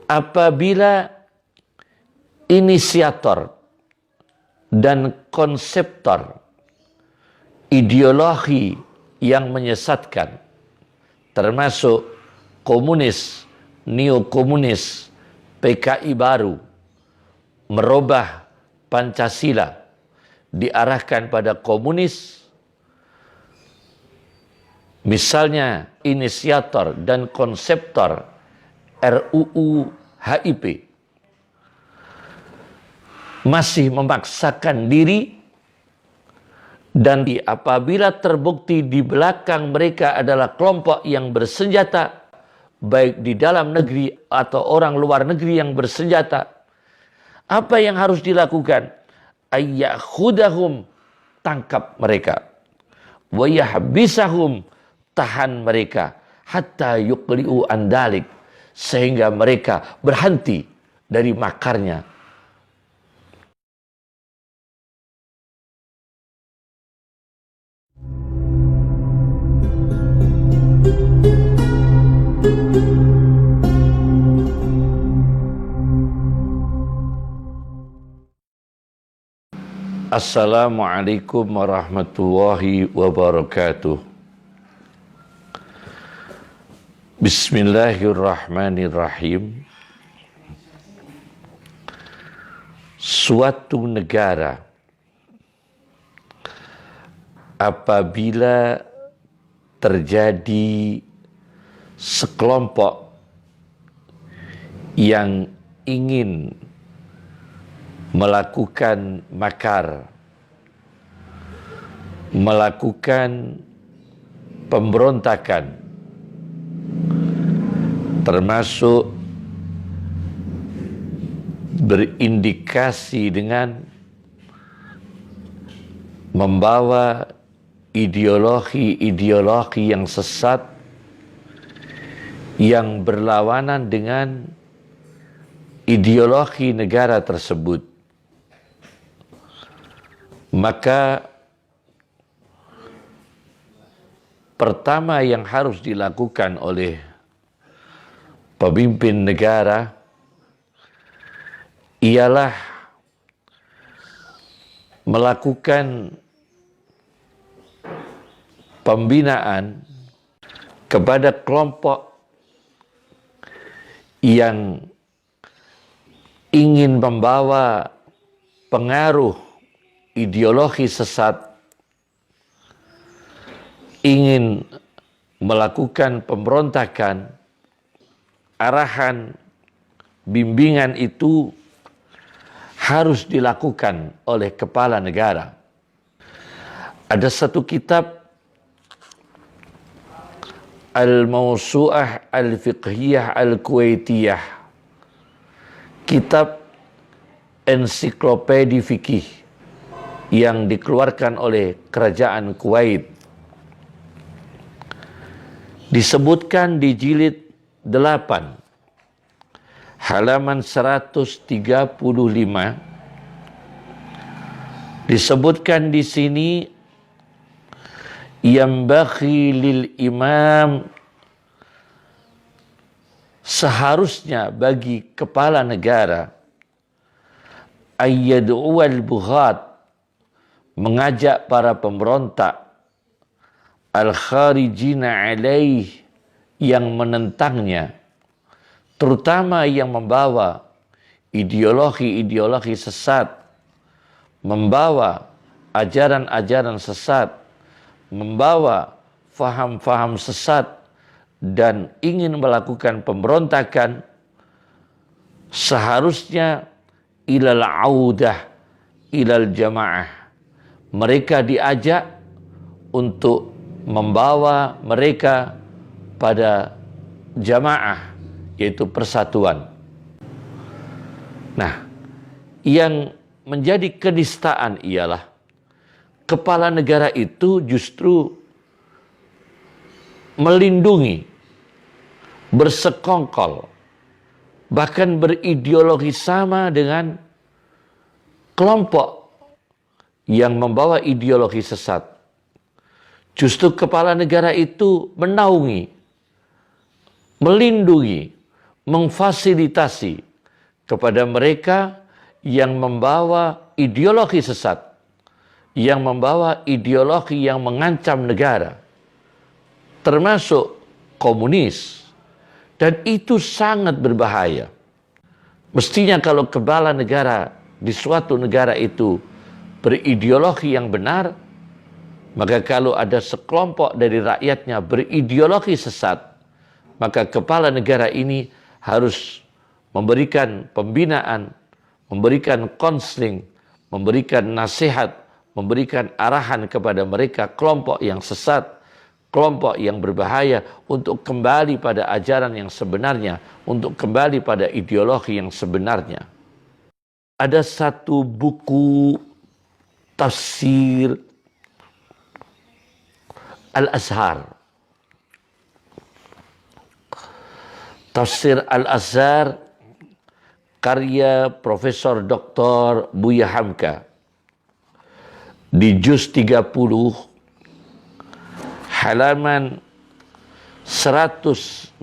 apabila inisiator dan konseptor ideologi yang menyesatkan, termasuk komunis, neokomunis, PKI baru, merubah Pancasila, diarahkan pada komunis, misalnya inisiator dan konseptor RUU HIP, masih memaksakan diri, dan apabila terbukti di belakang mereka adalah kelompok yang bersenjata, baik di dalam negeri atau orang luar negeri yang bersenjata, apa yang harus dilakukan? Ayyakhudahum, tangkap mereka. Wa yahbisahum, tahan mereka. Hatta yuqli'u andalik, sehingga mereka berhenti dari makarnya. Assalamualaikum warahmatullahi wabarakatuh. Bismillahirrahmanirrahim. Suatu negara apabila terjadi sekelompok yang ingin melakukan makar, melakukan pemberontakan, termasuk berindikasi dengan membawa ideologi-ideologi yang sesat yang berlawanan dengan ideologi negara tersebut, maka pertama yang harus dilakukan oleh pemimpin negara ialah melakukan pembinaan kepada kelompok yang ingin membawa pengaruh ideologi sesat, ingin melakukan pemberontakan. Arahan bimbingan itu harus dilakukan oleh kepala negara. Ada satu kitab, Al-Mawsu'ah Al-Fiqhiyah Al-Kuwaitiyah, kitab ensiklopedi fikih yang dikeluarkan oleh kerajaan Kuwait. Disebutkan di jilid 8 halaman 135, disebutkan di sini, yambaghi lil imam, seharusnya bagi kepala negara, ayyad'uwal bughat, mengajak para pemberontak, al-kharijina alaih, yang menentangnya, terutama yang membawa ideologi-ideologi sesat, membawa ajaran-ajaran sesat, membawa faham-faham sesat, dan ingin melakukan pemberontakan, seharusnya ilal audah ilal jamaah. Mereka diajak untuk membawa mereka pada jamaah, yaitu persatuan. Nah, yang menjadi kenistaan ialah kepala negara itu justru melindungi, bersekongkol, bahkan berideologi sama dengan kelompok yang membawa ideologi sesat. Justru kepala negara itu menaungi, melindungi, memfasilitasi kepada mereka yang membawa ideologi sesat, yang membawa ideologi yang mengancam negara, termasuk komunis. Dan itu sangat berbahaya. Mestinya kalau kepala negara di suatu negara itu berideologi yang benar, maka kalau ada sekelompok dari rakyatnya berideologi sesat, maka kepala negara ini harus memberikan pembinaan, memberikan konseling, memberikan nasihat, memberikan arahan kepada mereka kelompok yang sesat, kelompok yang berbahaya, untuk kembali pada ajaran yang sebenarnya, untuk kembali pada ideologi yang sebenarnya. Ada satu buku tafsir Al-Azhar. Tafsir Al-Azhar karya Profesor Dr. Buya Hamka. Di juz 30 halaman 166-167.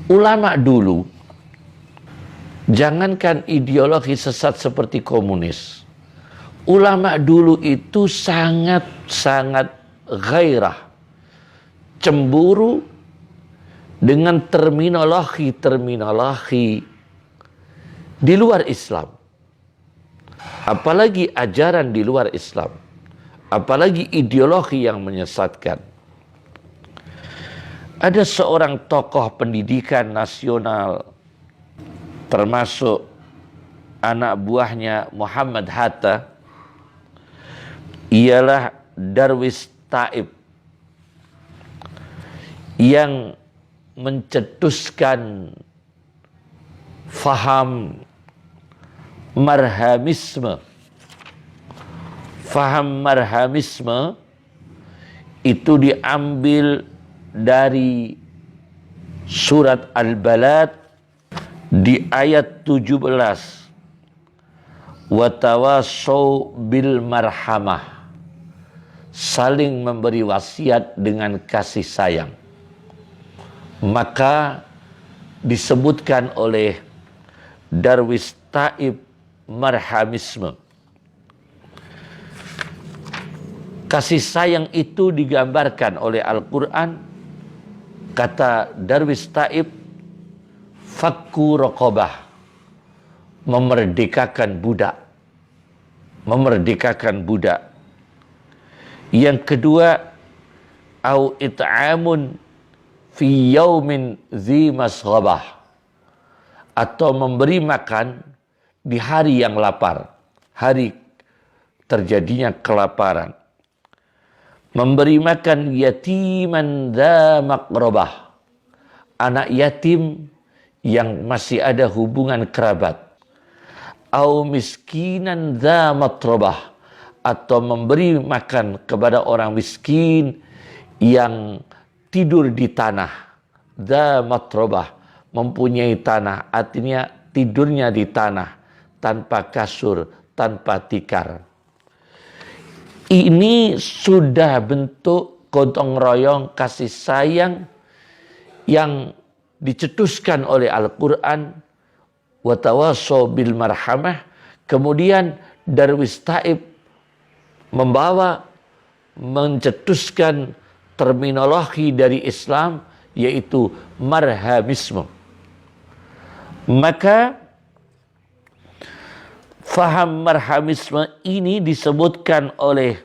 Ulama dulu, jangankan ideologi sesat seperti komunis, ulama dulu itu sangat-sangat gairah, cemburu dengan terminologi di luar Islam. Apalagi ajaran di luar Islam, apalagi ideologi yang menyesatkan. Ada seorang tokoh pendidikan nasional, termasuk anak buahnya Muhammad Hatta, ialah Darwis Taib, yang mencetuskan faham marhamisme. Faham marhamisme itu diambil dari surat Al-Balad di ayat 17. Watawasau bil marhamah, saling memberi wasiat dengan kasih sayang. Maka disebutkan oleh Darwis Taib marhamisme. Kasih sayang itu digambarkan oleh Al-Quran. Kata Darwis Taib, fakku raqabah, memerdekakan budak. Memerdekakan budak. Yang kedua, au it'amun fi yaumin dzi masghabah, atau memberi makan di hari yang lapar, hari terjadinya kelaparan. Memberi makan yatiman dza maqrabah, anak yatim yang masih ada hubungan kerabat. Au miskinan dza matrabah, atau memberi makan kepada orang miskin yang tidur di tanah. Dza matrabah, mempunyai tanah, artinya tidurnya di tanah, tanpa kasur, tanpa tikar. Ini sudah bentuk gotong royong kasih sayang yang dicetuskan oleh Al-Quran. Watawasau bil marhamah. Kemudian Darwis Taib mencetuskan terminologi dari Islam, yaitu marhamisme. Maka faham marhamisme ini disebutkan oleh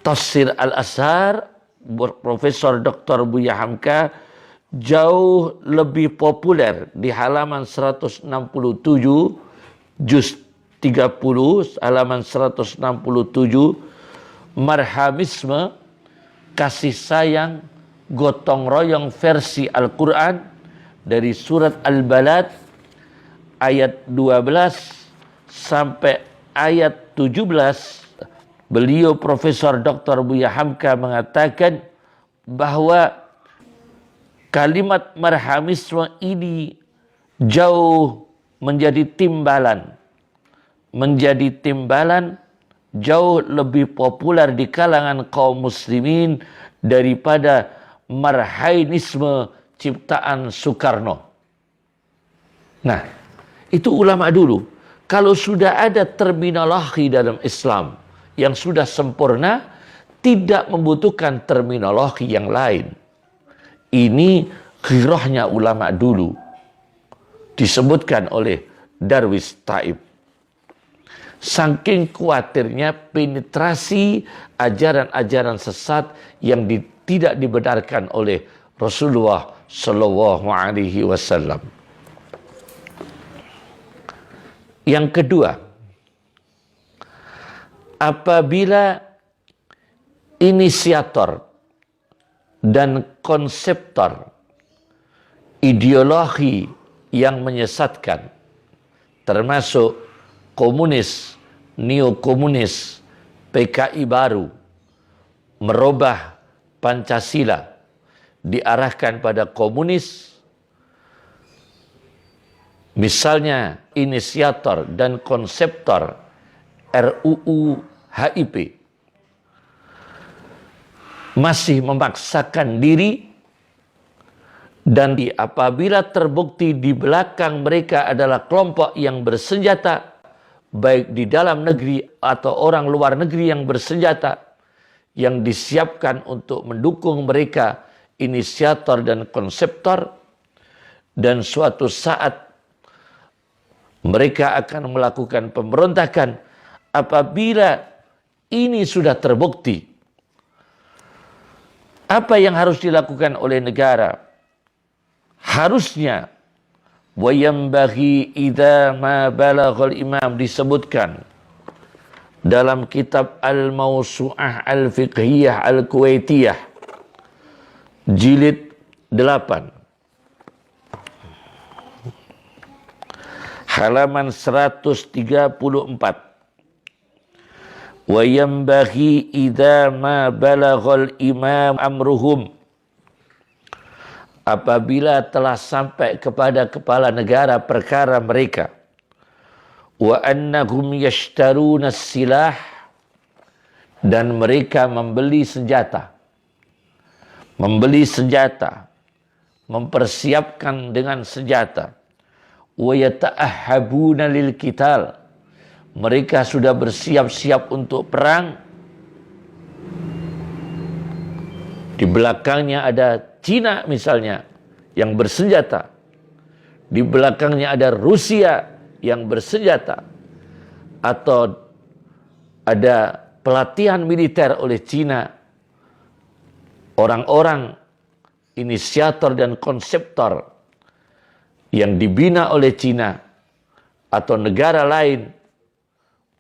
Tafsir Al-Azhar Profesor Dr. Buya Hamka jauh lebih populer di halaman 167 juz 30 halaman 167. Marhamisme, kasih sayang, gotong royong versi Al-Quran dari surat Al-Balad ayat 12 sampai ayat 17. Beliau Profesor Dr. Buya Hamka mengatakan bahwa kalimat marhamisme ini jauh menjadi timbalan jauh lebih populer di kalangan kaum muslimin daripada marhainisme ciptaan Soekarno. Nah, itu ulama dulu. Kalau sudah ada terminologi dalam Islam yang sudah sempurna, tidak membutuhkan terminologi yang lain. Ini ghirahnya ulama dulu. Disebutkan oleh Darwis Taib. Saking khawatirnya penetrasi ajaran-ajaran sesat yang tidak dibenarkan oleh Rasulullah Shallallahu Alaihi Wasallam. Yang kedua, apabila inisiator dan konseptor ideologi yang menyesatkan, termasuk komunis, neokomunis, PKI baru, merubah Pancasila, diarahkan pada komunis, misalnya inisiator dan konseptor RUU HIP, masih memaksakan diri, dan apabila terbukti di belakang mereka adalah kelompok yang bersenjata, baik di dalam negeri atau orang luar negeri yang bersenjata, yang disiapkan untuk mendukung mereka, inisiator dan konseptor, dan suatu saat mereka akan melakukan pemberontakan. Apabila ini sudah terbukti, apa yang harus dilakukan oleh negara? Harusnya wa yambaghi idza ma balaghal imam, disebutkan dalam kitab Al-Mawsu'ah Al-Fiqhiyah Al-Kuwaitiyah jilid 8 halaman 134. Wa yambaghi idza ma balaghal imam amruhum, apabila telah sampai kepada kepala negara perkara mereka, wa annahum yashtaruna silah, dan mereka membeli senjata, mempersiapkan dengan senjata, wa yata'ahhabuna lil qital, mereka sudah bersiap-siap untuk perang. Di belakangnya ada Cina misalnya yang bersenjata. Di belakangnya ada Rusia yang bersenjata. Atau ada pelatihan militer oleh Cina. Orang-orang inisiator dan konseptor yang dibina oleh Cina atau negara lain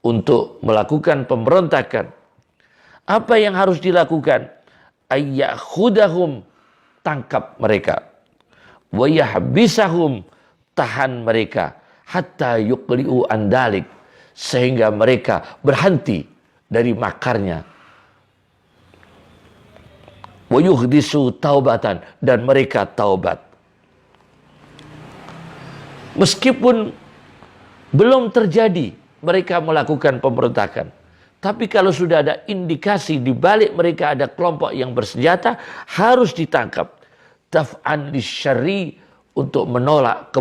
untuk melakukan pemberontakan. Apa yang harus dilakukan? Ayyakhudahum, tangkap mereka. Wa yahbisahum, tahan mereka. Hatta yuqli'u andalik, sehingga mereka berhenti dari makarnya. Wa yuhdisu taubatan, dan mereka taubat. Meskipun belum terjadi mereka melakukan pemberontakan, tapi kalau sudah ada indikasi di balik mereka ada kelompok yang bersenjata, harus ditangkap. Daf'an lisyarri, untuk menolak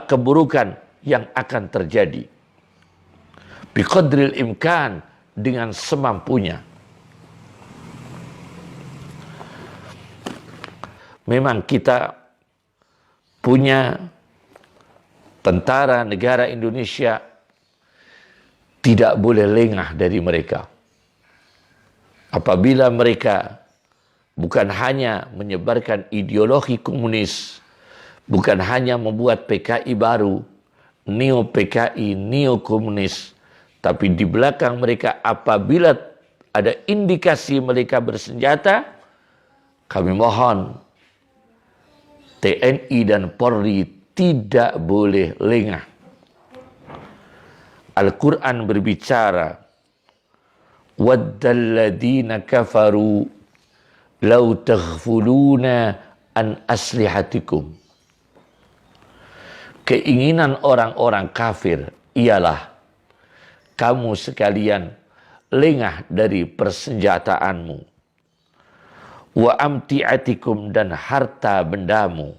keburukan, yang akan terjadi. Biqadril imkan, dengan semampunya. Memang kita punya tentara negara Indonesia, tidak boleh lengah dari mereka. Apabila mereka bukan hanya menyebarkan ideologi komunis, bukan hanya membuat PKI baru, neo-PKI, neo-komunis, tapi di belakang mereka apabila ada indikasi mereka bersenjata, kami mohon TNI dan Polri tidak boleh lengah. Al-Quran berbicara, waddal ladzina kafaru law taghfuluna an aslihatikum. Keinginan orang-orang kafir ialah kamu sekalian lengah dari persenjataanmu. Wa amti'atikum, dan harta bendamu.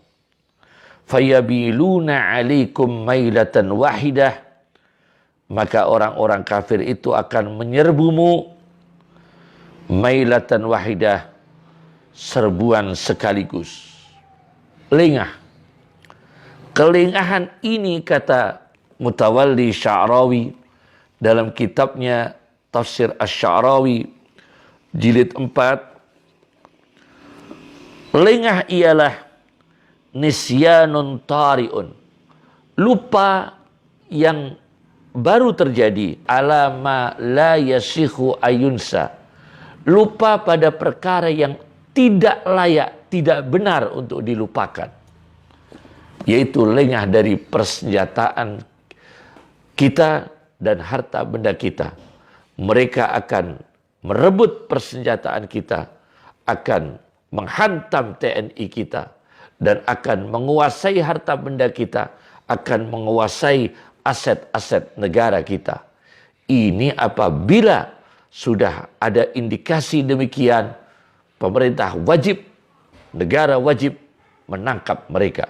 Fayabiluna alaikum mailatan wahidah, maka orang-orang kafir itu akan menyerbumu mailatan wahidah, serbuan sekaligus. Lengah. Kelengahan ini, kata Mutawalli Sya'rawi dalam kitabnya Tafsir Asy-Sya'rawi jilid 4, lengah ialah nisyanun tari'un, lupa yang baru terjadi, alama la yasihu ayunsa, lupa pada perkara yang tidak layak, tidak benar untuk dilupakan, yaitu lengah dari persenjataan kita dan harta benda kita. Mereka akan merebut persenjataan kita, akan menghantam TNI kita, dan akan menguasai harta benda kita, akan menguasai aset-aset negara kita. Ini apabila sudah ada indikasi demikian, pemerintah wajib, negara wajib menangkap mereka.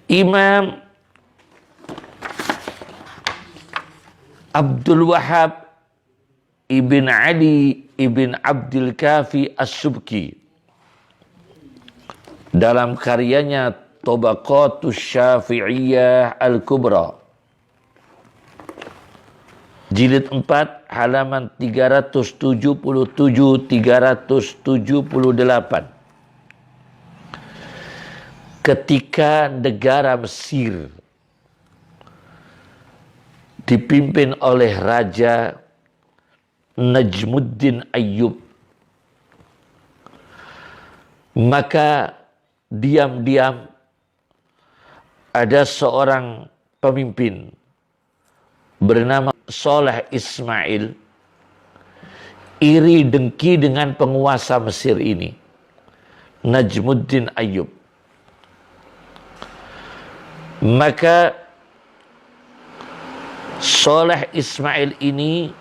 Imam Abdul Wahhab Ibn Ali Ibn Abdul Kafi As-Subki dalam karyanya Tabaqatus Syafi'iyah Al-Kubra jilid 4 halaman 377-378, ketika negara Mesir dipimpin oleh Raja Najmuddin Ayyub, maka diam-diam ada seorang pemimpin bernama Saleh Ismail iri dengki dengan penguasa Mesir ini, Najmuddin Ayyub. Maka Saleh Ismail ini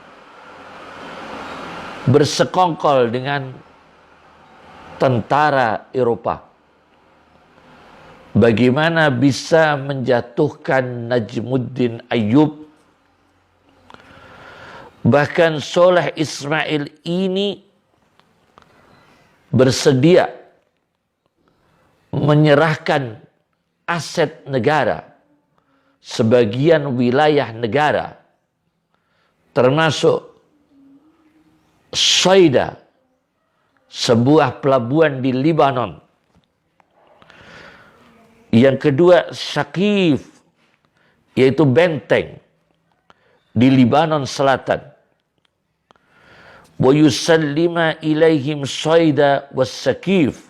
bersekongkol dengan tentara Eropa. Bagaimana bisa menjatuhkan Najmuddin Ayyub? Bahkan Saleh Ismail ini bersedia menyerahkan aset negara, sebagian wilayah negara, termasuk Saida, sebuah pelabuhan di Libanon. Yang kedua, Syakif, yaitu benteng di Libanon Selatan. Wa yusallima ilaihim Saida was Syakif.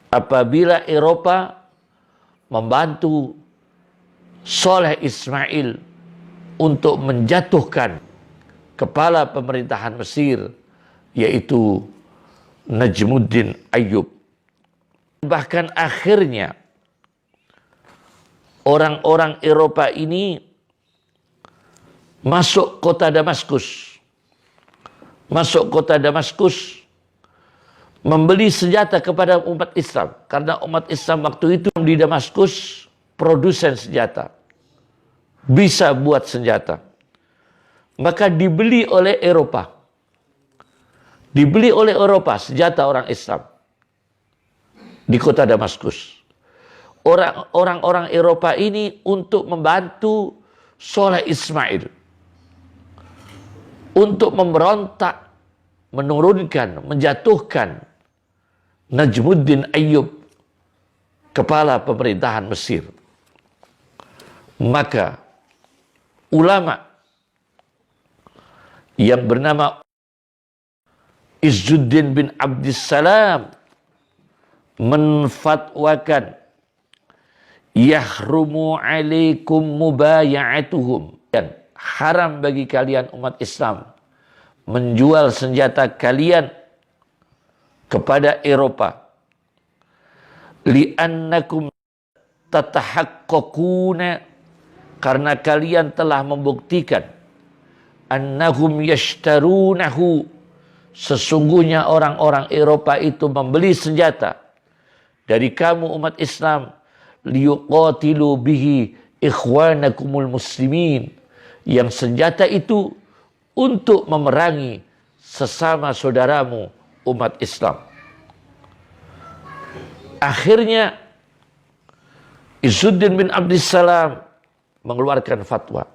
Apabila Eropa membantu Saleh Ismail untuk menjatuhkan kepala pemerintahan Mesir, yaitu Najmuddin Ayyub. Bahkan akhirnya orang-orang Eropa ini masuk kota Damaskus. Membeli senjata kepada umat Islam. Karena umat Islam waktu itu di Damaskus produsen senjata. Bisa buat senjata. Maka dibeli oleh Eropa. Dibeli oleh Eropa senjata orang Islam. Di kota Damaskus. Orang-orang Eropa ini untuk membantu Saleh Ismail. Untuk memberontak, menurunkan, menjatuhkan Najmuddin Ayyub, kepala pemerintahan Mesir. Maka ulama yang bernama Izzuddin bin Abdissalam menfatwakan yahrumu alaikum mubaya'atuhum, dan haram bagi kalian umat Islam menjual senjata kalian kepada Eropa, li'annakum tatahaqqaquna, karena kalian telah membuktikan, annahum yashtarunahu, sesungguhnya orang-orang Eropa itu membeli senjata dari kamu umat Islam, liyuqatilu bihi ikhwanakumul muslimin, yang senjata itu untuk memerangi sesama saudaramu umat Islam. Akhirnya Izzuddin bin Abdissalam mengeluarkan fatwa.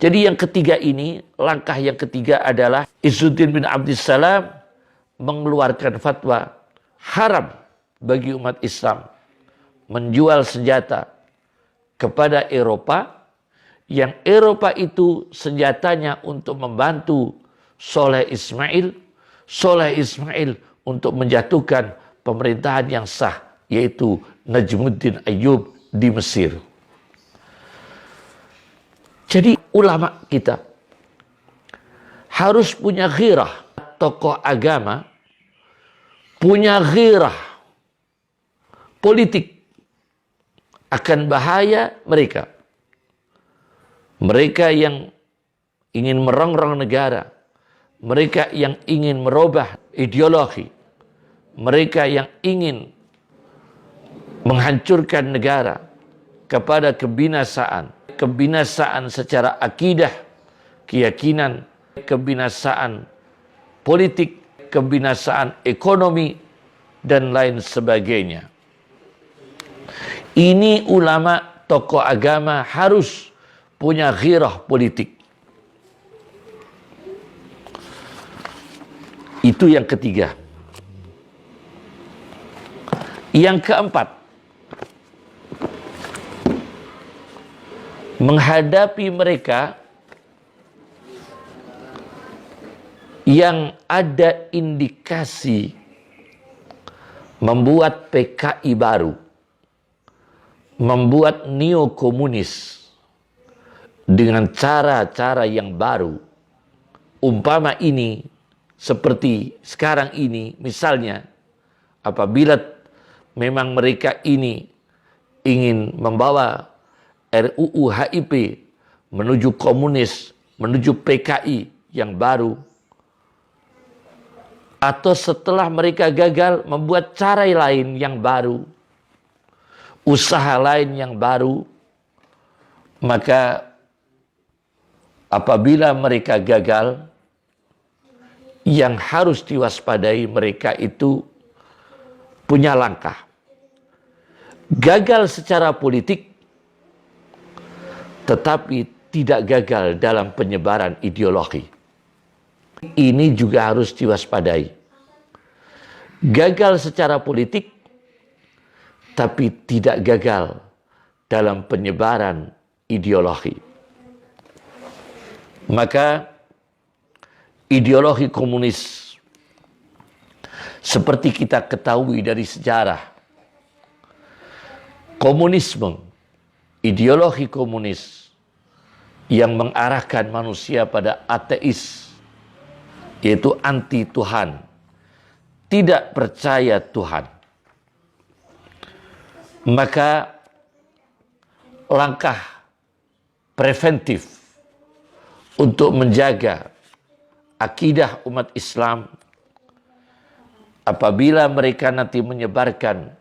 Jadi yang ketiga ini, langkah yang ketiga adalah Izzuddin bin Abdissalam mengeluarkan fatwa haram bagi umat Islam menjual senjata kepada Eropa, yang Eropa itu senjatanya untuk membantu Soleh Ismail untuk menjatuhkan pemerintahan yang sah, yaitu Najmuddin Ayyub di Mesir. Jadi ulama kita harus punya ghirah, tokoh agama punya ghirah politik akan bahaya mereka. Mereka yang ingin merongrong negara, mereka yang ingin merubah ideologi, mereka yang ingin menghancurkan negara kepada kebinasaan secara akidah, keyakinan, kebinasaan politik, kebinasaan ekonomi, dan lain sebagainya. Ini ulama, tokoh agama harus punya ghirah politik. Itu yang ketiga. Yang keempat, menghadapi mereka yang ada indikasi membuat PKI baru, membuat neokomunis dengan cara-cara yang baru. Umpama ini, seperti sekarang ini, misalnya apabila memang mereka ini ingin membawa RUU HIP menuju komunis, menuju PKI yang baru, atau setelah mereka gagal membuat cara lain yang baru, usaha lain yang baru, maka apabila mereka gagal, yang harus diwaspadai mereka itu punya langkah. Gagal secara politik, tetapi tidak gagal dalam penyebaran ideologi. Ini juga harus diwaspadai. Gagal secara politik, tapi tidak gagal dalam penyebaran ideologi. Maka ideologi komunis, seperti kita ketahui dari sejarah, komunisme, ideologi komunis yang mengarahkan manusia pada ateis, yaitu anti Tuhan, tidak percaya Tuhan. Maka langkah preventif untuk menjaga akidah umat Islam, apabila mereka nanti menyebarkan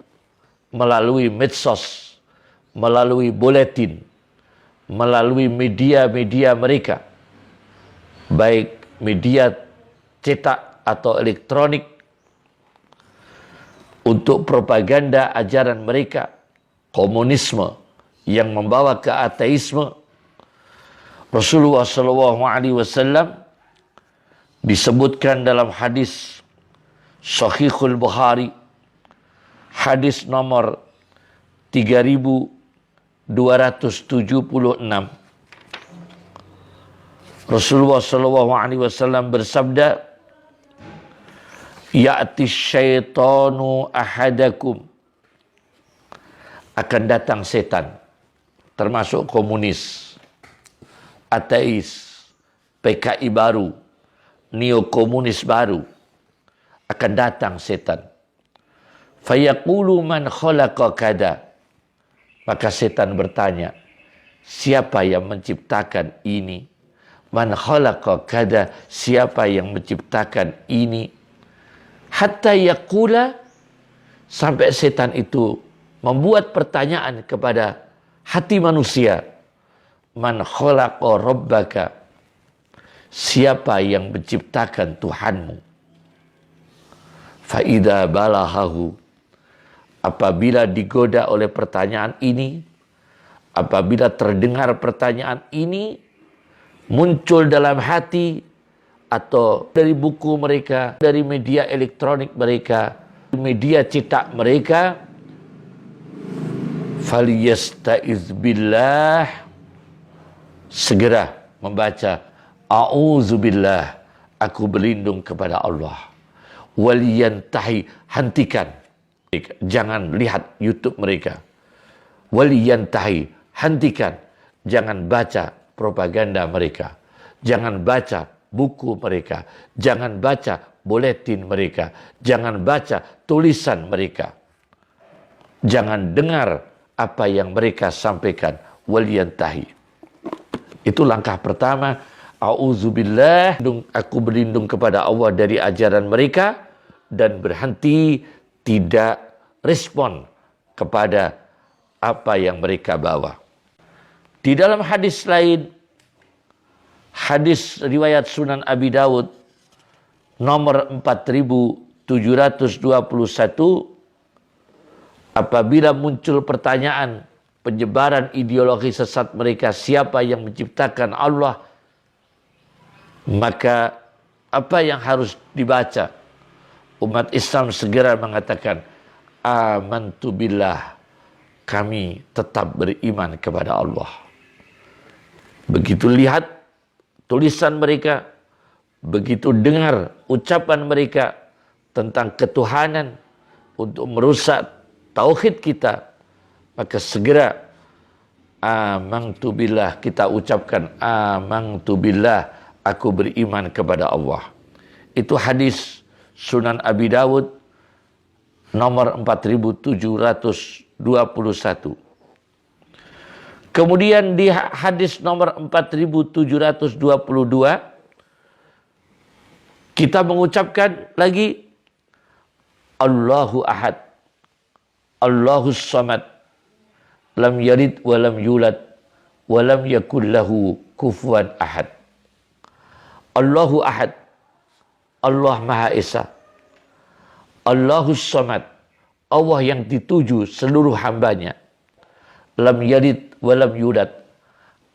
melalui medsos, melalui buletin, melalui media-media mereka, baik media cetak atau elektronik, untuk propaganda ajaran mereka, komunisme yang membawa ke ateisme. Rasulullah SAW disebutkan dalam hadis Sahihul Bukhari, hadis nomor 3276. Rasulullah SAW bersabda, ya'ti syaitanu ahadakum, akan datang setan, termasuk komunis, ateis, PKI baru, neokomunis baru, akan datang setan. Fayaqulu man khalaqa kada, Maka setan bertanya, siapa yang menciptakan ini? Man khalaqa kada, siapa yang menciptakan ini? Hatta yaqula, sampai setan itu membuat pertanyaan kepada hati manusia. Man khalaqa rabbaka, siapa yang menciptakan Tuhanmu? Fa idza balahahu, apabila digoda oleh pertanyaan ini, apabila terdengar pertanyaan ini muncul dalam hati atau dari buku mereka, dari media elektronik mereka, media cetak mereka, falyasta'iz billah, segera membaca a'udzubillah, aku berlindung kepada Allah. Waliyantahi, hentikan, jangan lihat YouTube mereka. Waliyantahi, hentikan, jangan baca propaganda mereka, jangan baca buku mereka, jangan baca buletin mereka, jangan baca tulisan mereka, jangan dengar apa yang mereka sampaikan. Waliyantahi, itu langkah pertama. A'udzubillah, aku berlindung kepada Allah dari ajaran mereka, dan berhenti, tidak respon kepada apa yang mereka bawa. Di dalam hadis lain, hadis riwayat Sunan Abi Dawud nomor 4721, apabila muncul pertanyaan penyebaran ideologi sesat mereka, siapa yang menciptakan Allah, maka apa yang harus dibaca? Umat Islam segera mengatakan, amantu billah, kami tetap beriman kepada Allah. Begitu lihat tulisan mereka, begitu dengar ucapan mereka tentang ketuhanan untuk merusak tauhid kita, maka segera amantu billah, kita ucapkan amantu billah, aku beriman kepada Allah. Itu hadis Sunan Abi Dawud nomor 4721. Kemudian di hadis nomor 4722 kita mengucapkan lagi Allahu Ahad, Allahus Samad, lam yalid wa lam yulad wa lam yakul lahu kufuwan ahad. Allahu Ahad, Allah Maha Esa. Allahus Samad, Allah yang dituju seluruh hambanya. Lam yalid wa lam yulad,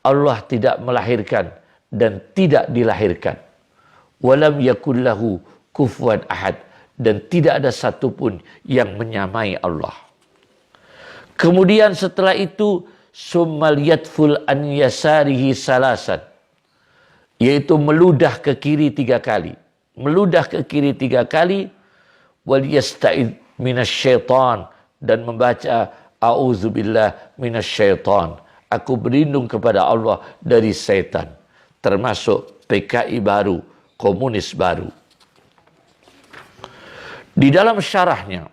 Allah tidak melahirkan dan tidak dilahirkan. Walam yakul lahu kufuwan ahad, dan tidak ada satupun yang menyamai Allah. Kemudian setelah itu summal yatful an yasarihi salasan, yaitu meludah ke kiri 3 kali. Meludah ke kiri 3 kali. Wal yasta'id minasyaitan, dan membaca a'udzubillah minasyaitan, aku berlindung kepada Allah dari setan, termasuk PKI baru, komunis baru. Di dalam syarahnya,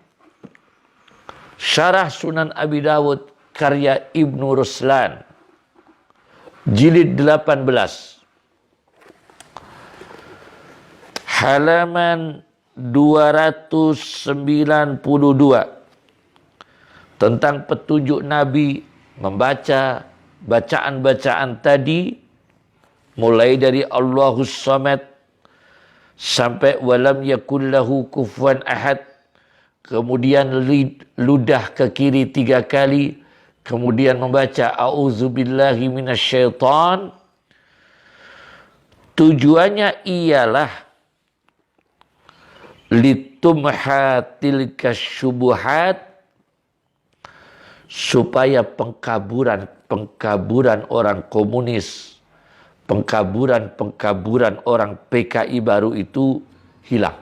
Syarah Sunan Abi Dawud karya Ibnu Ruslan, jilid 18, halaman 292, tentang petunjuk Nabi membaca bacaan-bacaan tadi, mulai dari Allahus Samad sampai walam yakul lahu kufuwan ahad, kemudian ludah ke kiri 3 kali, kemudian membaca a'udzubillahi minasyaitan. Tujuannya ialah litumhatil kasyubuhat, supaya pengkaburan orang komunis, pengkaburan orang PKI baru itu hilang.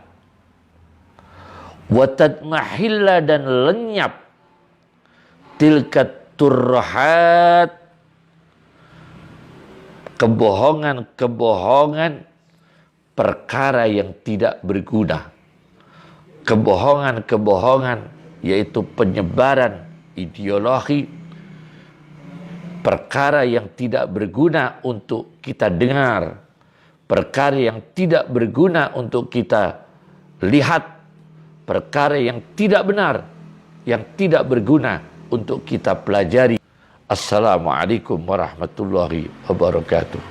Watadmahilla, dan lenyap tilkat turhat, kebohongan-kebohongan perkara yang tidak berguna. Kebohongan-kebohongan yaitu penyebaran ideologi, perkara yang tidak berguna untuk kita dengar, perkara yang tidak berguna untuk kita lihat, perkara yang tidak benar, yang tidak berguna untuk kita pelajari. Assalamualaikum warahmatullahi wabarakatuh.